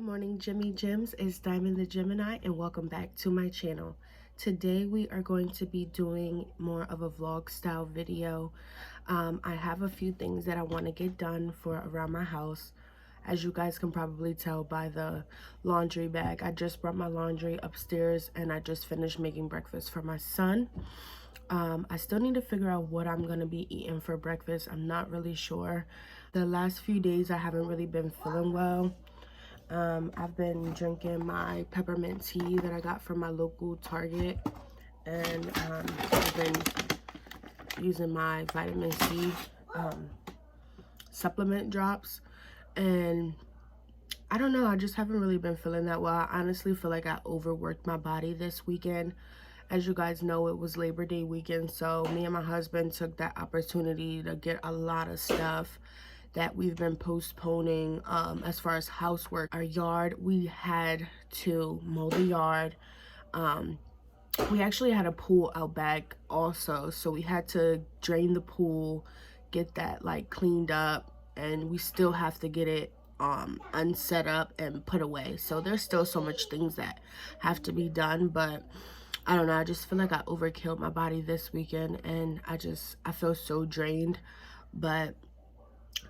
Good morning, Jimmy Gems. It's Diamond the Gemini, and welcome back to my channel. Today we are going to be doing more of a vlog style video. I have a few things that I want to get done for around my house. As you guys can probably tell by the laundry bag, I just brought my laundry upstairs and I just finished making breakfast for my son. I still need to figure out what I'm going to be eating for breakfast. I'm not really sure. The last few days I haven't really been feeling well. I've been drinking my peppermint tea that I got from my local Target, and I've been using my vitamin C supplement drops, and I don't know, I just haven't really been feeling that well. I honestly feel like I overworked my body this weekend. As you guys know, it was Labor Day weekend, so me and my husband took that opportunity to get a lot of stuff that we've been postponing as far as housework. Our yard, we had to mow the yard. We actually had a pool out back also, so we had to drain the pool, get that like cleaned up, and we still have to get it unset up and put away. So there's still so much things that have to be done, but I don't know, I just feel like I overkilled my body this weekend, and I feel so drained. But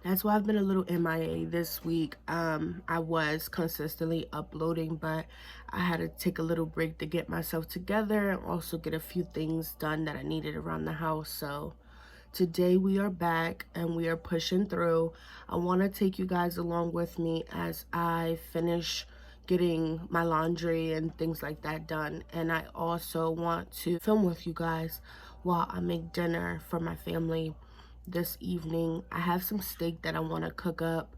that's why I've been a little MIA this week. I was consistently uploading, but I had to take a little break to get myself together and also get a few things done that I needed around the house. So today we are back and we are pushing through. I want to take you guys along with me as I finish getting my laundry and things like that done. And I also want to film with you guys while I make dinner for my family this evening. I have some steak that I want to cook up,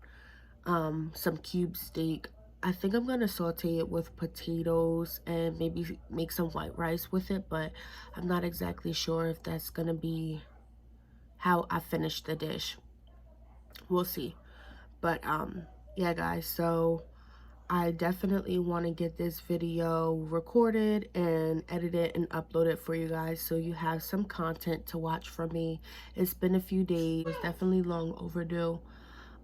some cube steak. I think I'm gonna saute it with potatoes and maybe make some white rice with it, but I'm not exactly sure if that's gonna be how I finish the dish. We'll see. But yeah guys, so I definitely want to get this video recorded and edit it and upload it for you guys so you have some content to watch from me. It's been a few days, it's definitely long overdue.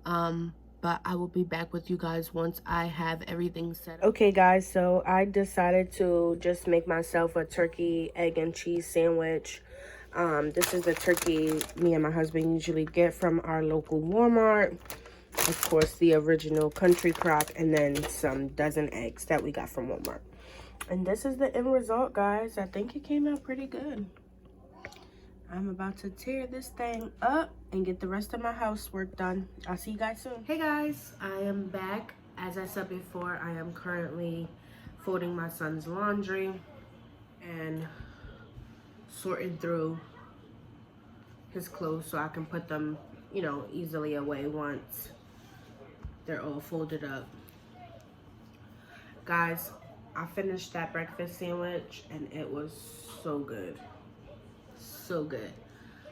But I will be back with you guys once I have everything set up. Okay guys, so I decided to just make myself a turkey, egg, and cheese sandwich. This is a turkey me and my husband usually get from our local Walmart. Of course, the original country crock, and then some dozen eggs that we got from Walmart. And this is the end result, guys. I think it came out pretty good. I'm about to tear this thing up and get the rest of my housework done. I'll see you guys soon. Hey guys, I am back. As I said before, I am currently folding my son's laundry and sorting through his clothes so I can put them, you know, easily away once they're all folded up. Guys, I finished that breakfast sandwich and it was so good. So good.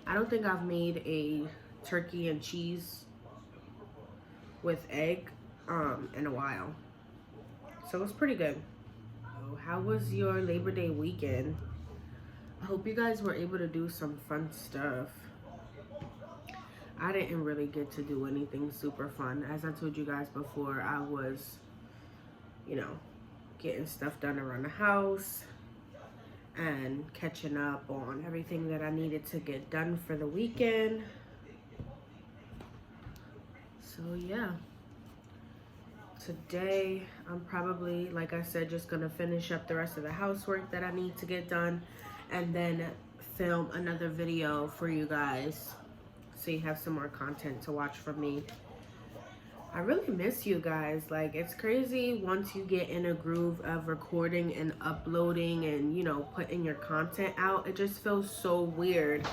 I don't think I've made a turkey and cheese with egg in a while. So it's pretty good. How was your Labor Day weekend? I hope you guys were able to do some fun stuff. I didn't really get to do anything super fun. As I told you guys before, I was, you know, getting stuff done around the house and catching up on everything that I needed to get done for the weekend. So yeah, today I'm probably, like I said, just gonna finish up the rest of the housework that I need to get done and then film another video for you guys so you have some more content to watch from me. I really miss you guys. Like, it's crazy once you get in a groove of recording and uploading and, you know, putting your content out. It just feels so weird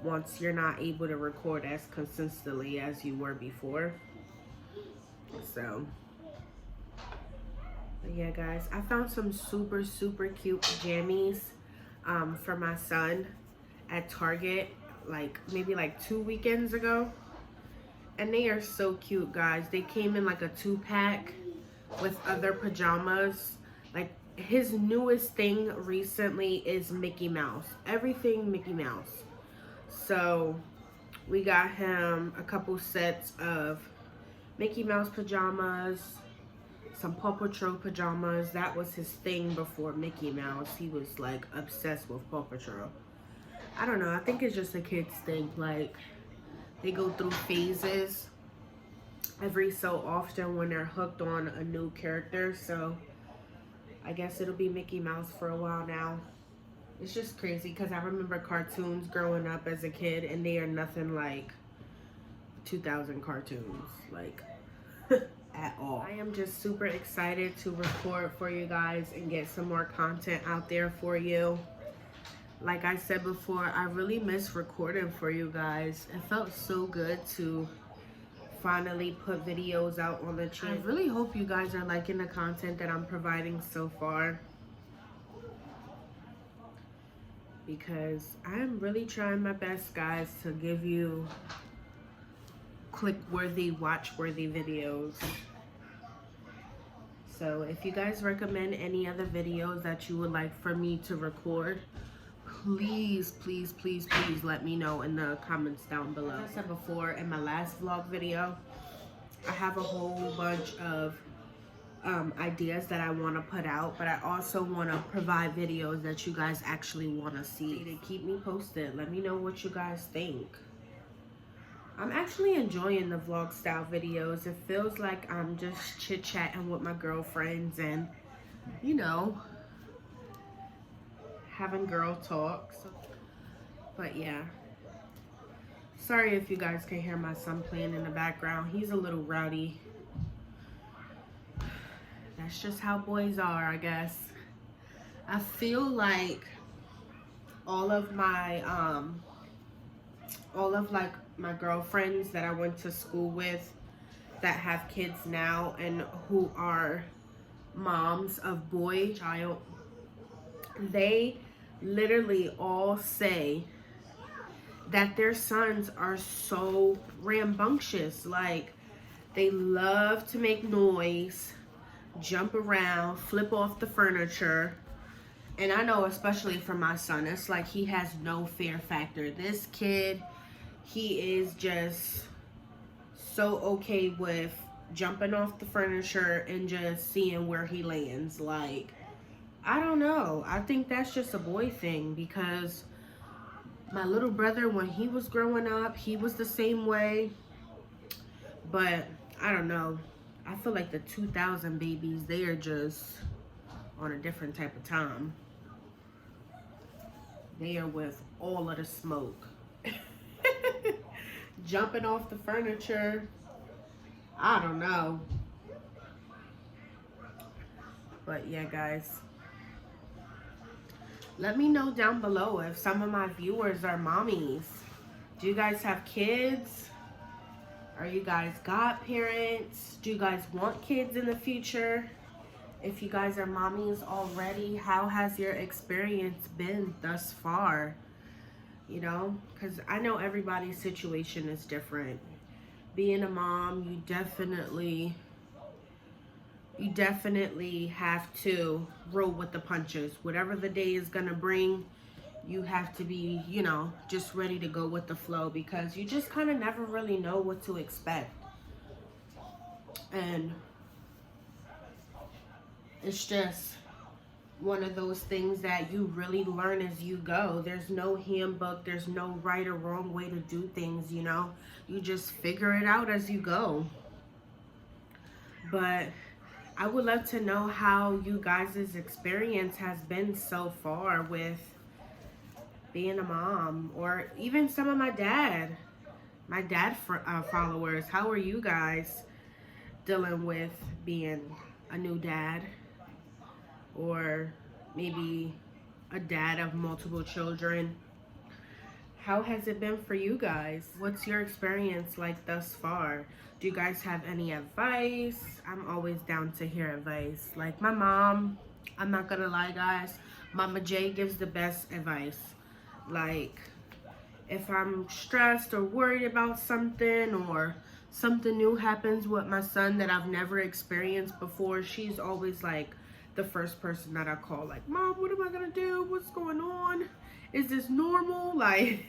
once you're not able to record as consistently as you were before. So but yeah guys, I found some super cute jammies for my son at Target, like maybe like 2 weekends ago. And they are so cute, guys. They came in like a 2-pack with other pajamas. Like, his newest thing recently is Mickey Mouse. Everything Mickey Mouse. So we got him a couple sets of Mickey Mouse pajamas, some Paw Patrol pajamas. That was his thing before Mickey Mouse. He was like obsessed with Paw Patrol. I don't know, I think it's just a kid's thing. Like, they go through phases every so often when they're hooked on a new character. So I guess it'll be Mickey Mouse for a while now. It's just crazy because I remember cartoons growing up as a kid, and they are nothing like 2000 cartoons, like at all. I am just super excited to record for you guys and get some more content out there for you. Like I said before, I really miss recording for you guys. It felt so good to finally put videos out on the channel. I really hope you guys are liking the content that I'm providing so far, because I'm really trying my best, guys, to give you click-worthy, watch-worthy videos. So if you guys recommend any other videos that you would like for me to record, please, please, please, please let me know in the comments down below. As I said before in my last vlog video, I have a whole bunch of ideas that I want to put out, but I also want to provide videos that you guys actually want to see. To keep me posted, let me know what you guys think. I'm actually enjoying the vlog style videos. It feels like I'm just chit-chatting with my girlfriends and, you know, having girl talk. So, but yeah, sorry if you guys can hear my son playing in the background. He's a little rowdy. That's just how boys are, I guess. I feel like all of like my girlfriends that I went to school with that have kids now and who are moms of boy child, they literally all say that their sons are so rambunctious. Like, they love to make noise, jump around, flip off the furniture. And I know, especially for my son, it's like he has no fear factor. This kid, he is just so okay with jumping off the furniture and just seeing where he lands. Like, I don't know. I think that's just a boy thing, because my little brother, when he was growing up, he was the same way. But I don't know. I feel like the 2000 babies, they are just on a different type of time. They are with all of the smoke. Jumping off the furniture. I don't know. But yeah, guys. Let me know down below if some of my viewers are mommies. Do you guys have kids? Are you guys godparents? Do you guys want kids in the future? If you guys are mommies already, how has your experience been thus far? You know, because I know everybody's situation is different. Being a mom, you definitely have to roll with the punches. Whatever the day is gonna bring, you have to be, you know, just ready to go with the flow, because you just kind of never really know what to expect. And it's just one of those things that you really learn as you go. There's no handbook, there's no right or wrong way to do things, you know. You just figure it out as you go. But I would love to know how you guys' experience has been so far with being a mom, or even some of my dad followers. How are you guys dealing with being a new dad, or maybe a dad of multiple children? How has it been for you guys? What's your experience like thus far? Do you guys have any advice? I'm always down to hear advice. Like my mom, I'm not gonna lie, guys, Mama J gives the best advice. Like, if I'm stressed or worried about something, or something new happens with my son that I've never experienced before, she's always like the first person that I call. Like, Mom, what am I gonna do? What's going on? Is this normal? Like,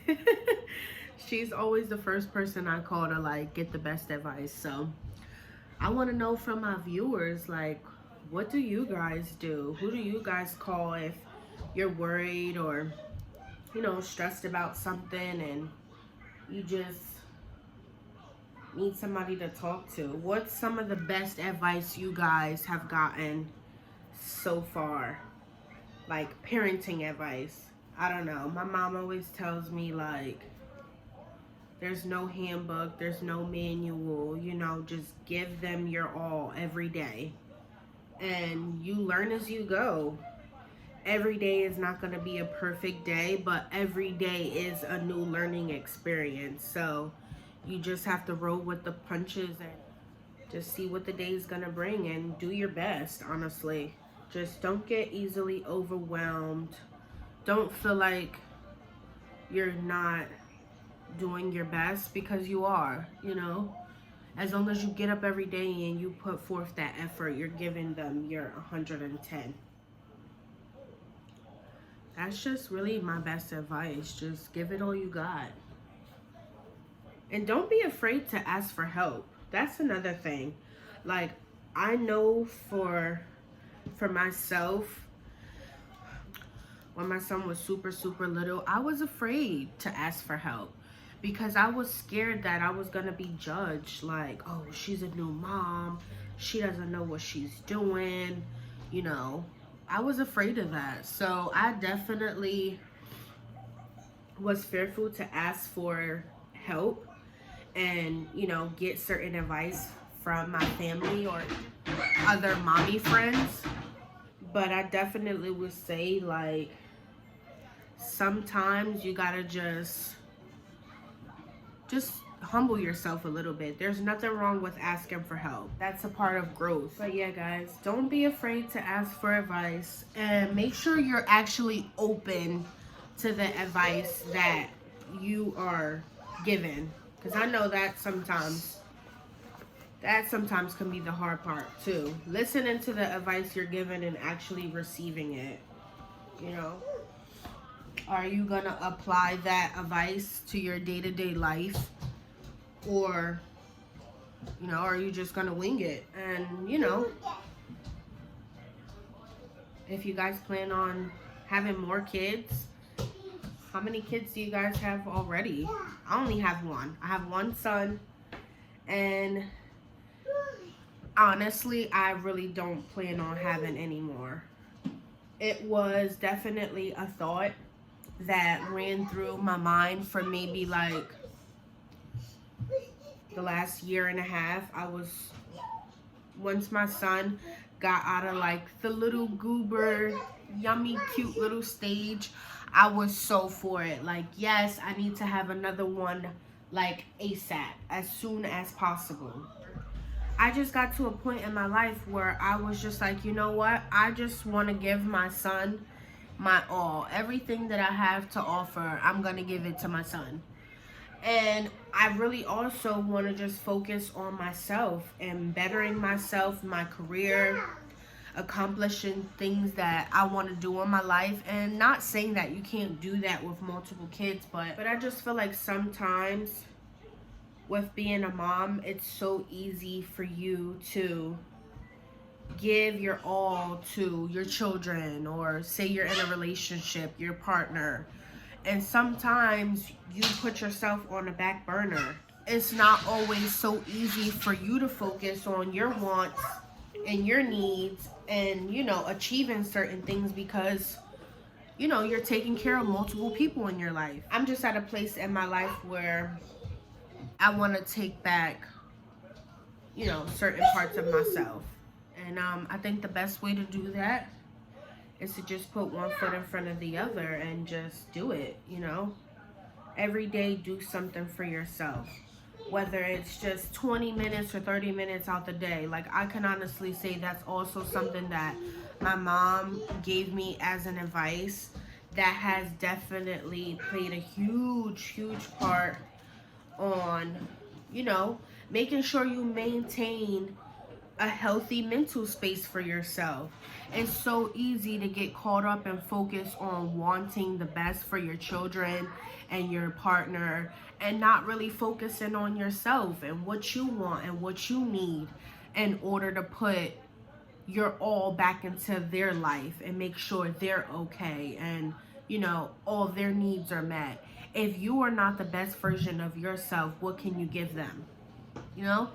she's always the first person I call to like get the best advice. So I want to know from my viewers, like, what do you guys do? Who do you guys call if you're worried or, you know, stressed about something and you just need somebody to talk to? What's some of the best advice you guys have gotten so far? Like parenting advice. I don't know. My mom always tells me, like, there's no handbook, there's no manual, you know, just give them your all every day. And you learn as you go. Every day is not going to be a perfect day, but every day is a new learning experience. So you just have to roll with the punches and just see what the day is going to bring and do your best, honestly. Just don't get easily overwhelmed. Don't feel like you're not doing your best, because you are, you know. As long as you get up every day and you put forth that effort, you're giving them your 110. That's just really my best advice. Just give it all you got. And don't be afraid to ask for help. That's another thing. Like, I know for myself, when my son was super little, I was afraid to ask for help because I was scared that I was gonna be judged, like, oh, she's a new mom, she doesn't know what she's doing, you know. I was afraid of that. So I definitely was fearful to ask for help and, you know, get certain advice from my family or other mommy friends. But I definitely would say, like, sometimes you gotta just humble yourself a little bit. There's nothing wrong with asking for help. That's a part of growth. But yeah, guys, don't be afraid to ask for advice, and make sure you're actually open to the advice that you are given, because I know that sometimes can be the hard part too. Listening to the advice you're given and actually receiving it, you know. Are you gonna apply that advice to your day-to-day life, or, you know, are you just gonna wing it? And, you know, if you guys plan on having more kids, how many kids do you guys have already? I only have one. I have one son, and honestly, I really don't plan on having any more. It was definitely a thought that ran through my mind for maybe like the last year and a half. Once my son got out of like the little goober, yummy, cute little stage, I was so for it. Like, yes, I need to have another one, like ASAP, as soon as possible. I just got to a point in my life where I was just like, you know what? I just want to give my son my all. Everything that I have to offer, I'm going to give it to my son. And I really also want to just focus on myself and bettering myself, my career, accomplishing things that I want to do in my life. And not saying that you can't do that with multiple kids, but I just feel like sometimes with being a mom, it's so easy for you to give your all to your children, or say you're in a relationship, your partner, and sometimes you put yourself on the back burner. It's not always so easy for you to focus on your wants and your needs and, you know, achieving certain things, because, you know, you're taking care of multiple people in your life. I'm just at a place in my life where I want to take back, you know, certain parts of myself. And I think the best way to do that is to just put one foot in front of the other and just do it, you know. Every day, do something for yourself. Whether it's just 20 minutes or 30 minutes out the day. Like, I can honestly say that's also something that my mom gave me as an advice that has definitely played a huge part on, you know, making sure you maintain a healthy mental space for yourself. It's so easy to get caught up and focus on wanting the best for your children and your partner, and not really focusing on yourself and what you want and what you need. in order to put your all back into their life and make sure they're okay and, you know, all their needs are met. If you are not the best version of yourself, what can you give them? You know?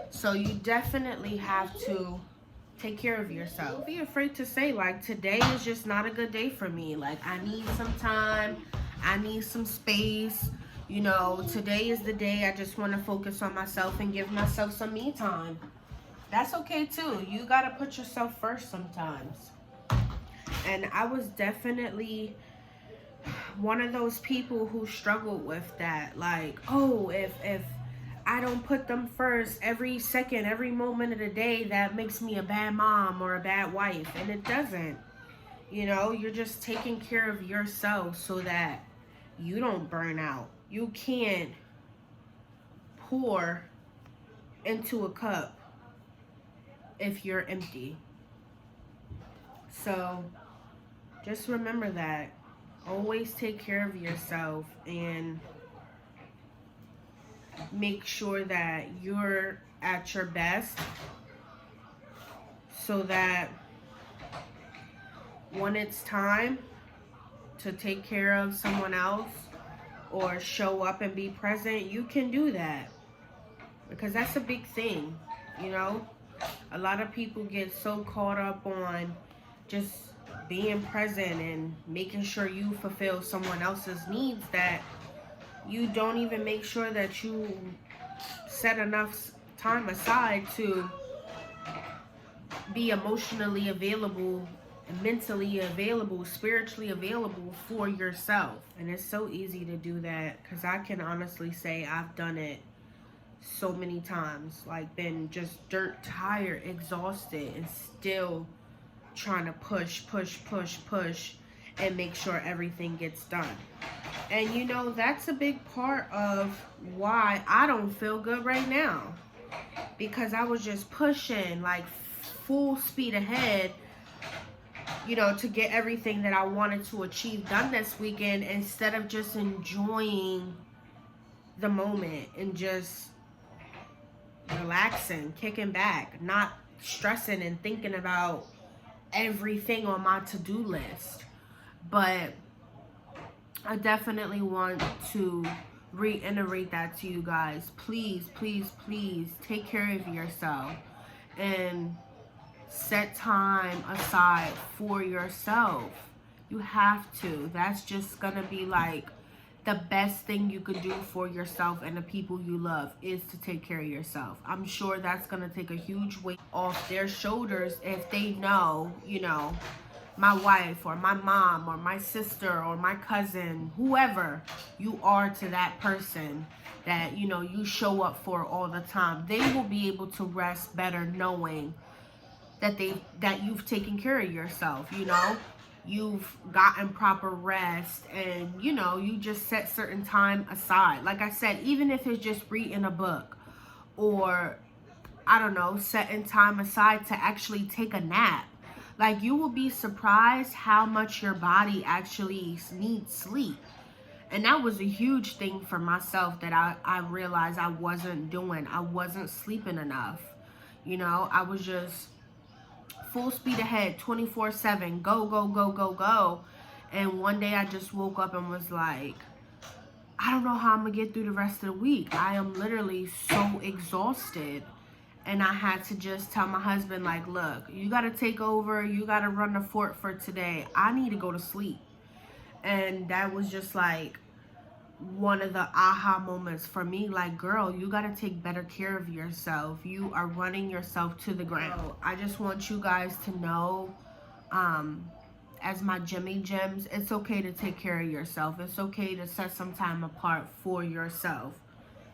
So you definitely have to take care of yourself. Don't be afraid to say, like, today is just not a good day for me. Like, I need some time. I need some space. You know, today is the day I just want to focus on myself and give myself some me time. That's okay too. You got to put yourself first sometimes. And I was definitely one of those people who struggled with that. Like, oh, if I don't put them first every second, every moment of the day, that makes me a bad mom or a bad wife. And it doesn't. You know, you're just taking care of yourself so that you don't burn out. You can't pour into a cup if you're empty. So just remember that. Always take care of yourself and make sure that you're at your best so that when it's time to take care of someone else or show up and be present, you can do that. Because that's a big thing, you know? A lot of people get so caught up on just being present and making sure you fulfill someone else's needs that you don't even make sure that you set enough time aside to be emotionally available, mentally available, spiritually available for yourself. And it's so easy to do that because I can honestly say I've done it so many times, like been just dirt tired, exhausted, and still trying to push and make sure everything gets done. And you know, that's a big part of why I don't feel good right now, because I was just pushing like full speed ahead, you know, to get everything that I wanted to achieve done this weekend instead of just enjoying the moment and just relaxing, kicking back, not stressing and thinking about everything on my to-do list. But I definitely want to reiterate that to you guys. Please, please, please take care of yourself and set time aside for yourself. You have to. That's just gonna be like the best thing you could do for yourself and the people you love is to take care of yourself. I'm sure that's gonna take a huge weight off their shoulders if they know, you know, my wife or my mom or my sister or my cousin, whoever you are to that person that, you know, you show up for all the time. They will be able to rest better knowing that you've taken care of yourself, you know? You've gotten proper rest and, you know, you just set certain time aside. Like I said, even if it's just reading a book or, I don't know, setting time aside to actually take a nap. Like, you will be surprised how much your body actually needs sleep. And that was a huge thing for myself that I realized I wasn't doing. I wasn't sleeping enough. You know, I was just full speed ahead, 24/7, go, go, go, go, go. And one day I just woke up and was like, I don't know how I'm gonna get through the rest of the week. I am literally so exhausted. And I had to just tell my husband, like, look, you gotta take over, you gotta run the fort for today. I need to go to sleep. And that was just like one of the aha moments for me. Like, girl, you gotta take better care of yourself. You are running yourself to the ground. So I just want you guys to know, as my Jimmy Gems, it's okay to take care of yourself. It's okay to set some time apart for yourself.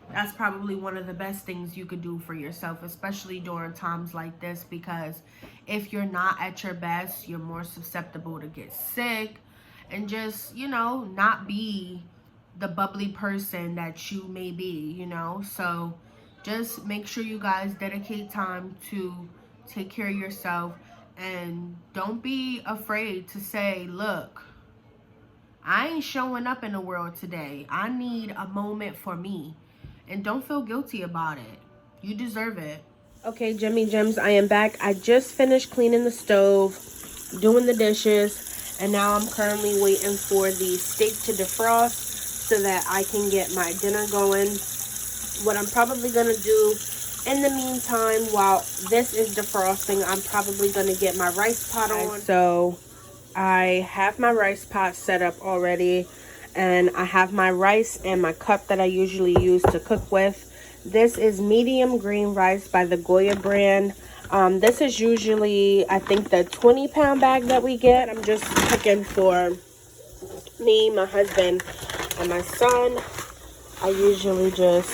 That's probably one of the best things you could do for yourself, especially during times like this, because if you're not at your best, you're more susceptible to get sick and just, you know, not be the bubbly person that you may be, you know. So just make sure you guys dedicate time to take care of yourself, and don't be afraid to say, look, I ain't showing up in the world today. I need a moment for me. And don't feel guilty about it. You deserve it. Okay, Jimmy Gems, I am back. I just finished cleaning the stove, doing the dishes, and now I'm currently waiting for the steak to defrost so that I can get my dinner going. What I'm probably going to do in the meantime while this is defrosting, I'm probably going to get my rice pot on. So I have my rice pot set up already, and I have my rice and my cup that I usually use to cook with. This is medium green rice by the Goya brand. This is usually, I think, the 20-pound bag that we get. I'm just cooking for me, my husband, and my son. I usually just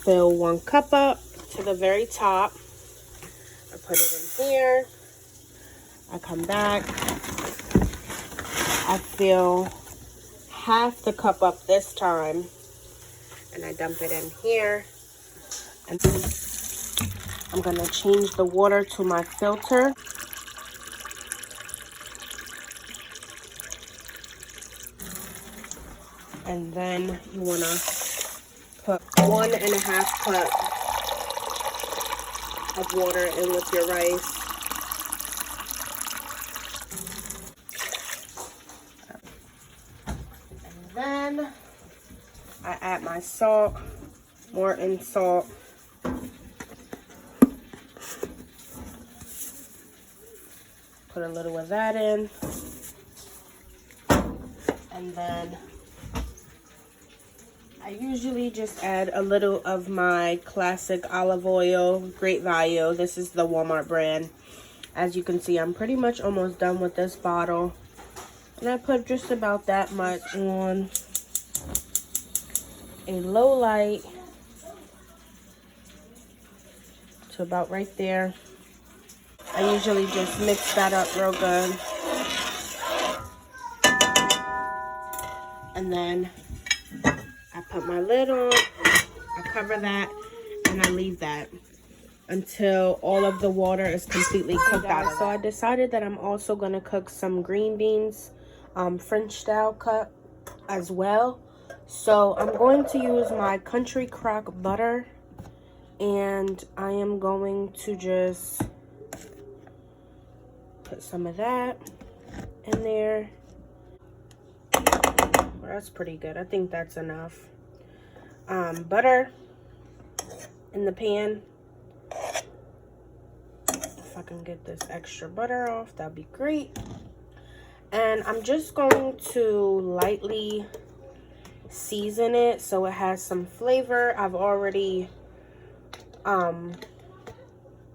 fill 1 cup up to the very top. I put it in here. I come back. I fill half the cup up this time, and I dump it in here. And I'm gonna change the water to my filter. And then you wanna put 1.5 cup of water in with your rice. And then I add my salt, Morton salt. Put a little of that in. And then I usually just add a little of my classic olive oil, Great Value. This is the Walmart brand. As you can see, I'm pretty much almost done with this bottle. And I put just about that much on a low light to about right there. I usually just mix that up real good. And then I put my lid on, I cover that, and I leave that until all of the water is completely cooked out. So I decided that I'm also going to cook some green beans, French style cut as well. So I'm going to use my Country Crock butter, and I am going to just put some of that in there. That's pretty good. I think that's enough. Butter in the pan. If I can get this extra butter off, that'd be great. And I'm just going to lightly season it so it has some flavor. I've already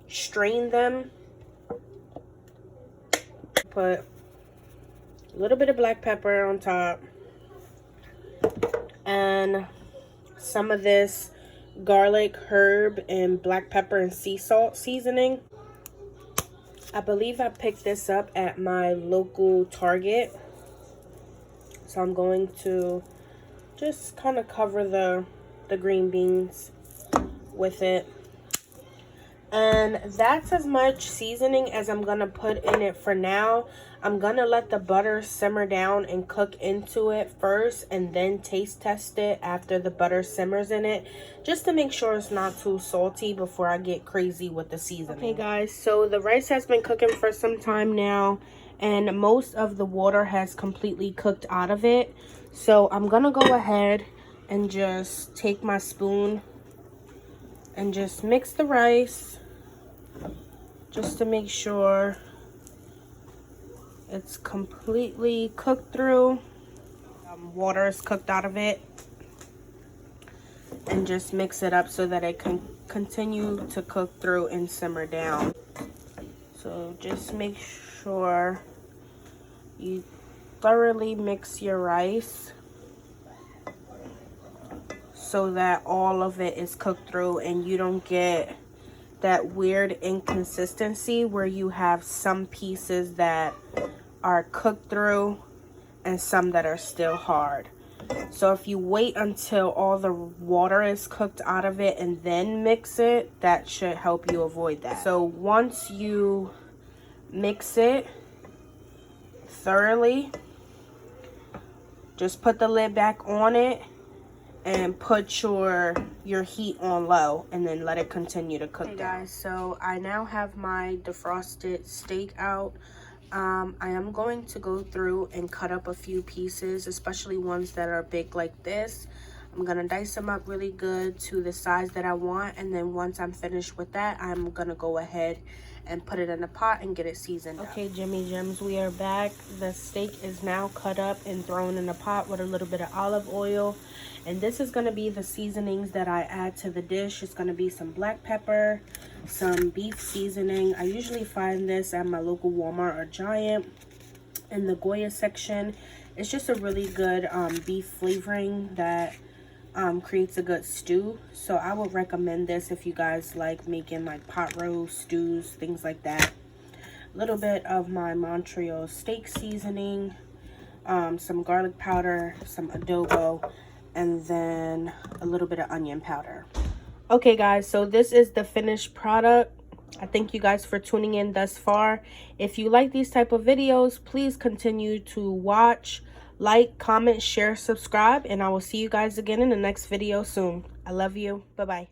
strained them. Put a little bit of black pepper on top, and some of this garlic, herb, and black pepper and sea salt seasoning. I believe I picked this up at my local Target. So I'm going to just kind of cover the green beans with it. And that's as much seasoning as I'm gonna put in it for now. I'm gonna let the butter simmer down and cook into it first, and then taste test it after the butter simmers in it, just to make sure it's not too salty before I get crazy with the seasoning. Okay guys, so the rice has been cooking for some time now, and most of the water has completely cooked out of it. So I'm gonna go ahead and just take my spoon and just mix the rice, just to make sure it's completely cooked through. Water is cooked out of it, and just mix it up so that it can continue to cook through and simmer down. So just make sure you thoroughly mix your rice so that all of it is cooked through and you don't get that weird inconsistency where you have some pieces that are cooked through and some that are still hard. So if you wait until all the water is cooked out of it and then mix it, that should help you avoid that. So once you mix it thoroughly, just put the lid back on it and put your heat on low and then let it continue to cook. Hey guys, so I now have my defrosted steak out. I am going to go through and cut up a few pieces, especially ones that are big like this. I'm gonna dice them up really good to the size that I want, and then once I'm finished with that, I'm gonna go ahead and put it in a pot and get it seasoned up. Okay, Jimmy Gems, we are back. The steak is now cut up and thrown in a pot with a little bit of olive oil. And this is going to be the seasonings that I add to the dish. It's going to be some black pepper, some beef seasoning. I usually find this at my local Walmart or Giant in the Goya section. It's just a really good beef flavoring that creates a good stew. So I would recommend this if you guys like making like pot roast, stews, things like that. A little bit of my Montreal steak seasoning, some garlic powder, some adobo, and then a little bit of onion powder. Okay guys, so this is the finished product. I thank you guys for tuning in thus far. If you like these type of videos, please continue to watch, like, comment, share, subscribe, and I will see you guys again in the next video soon. I love you. Bye-bye.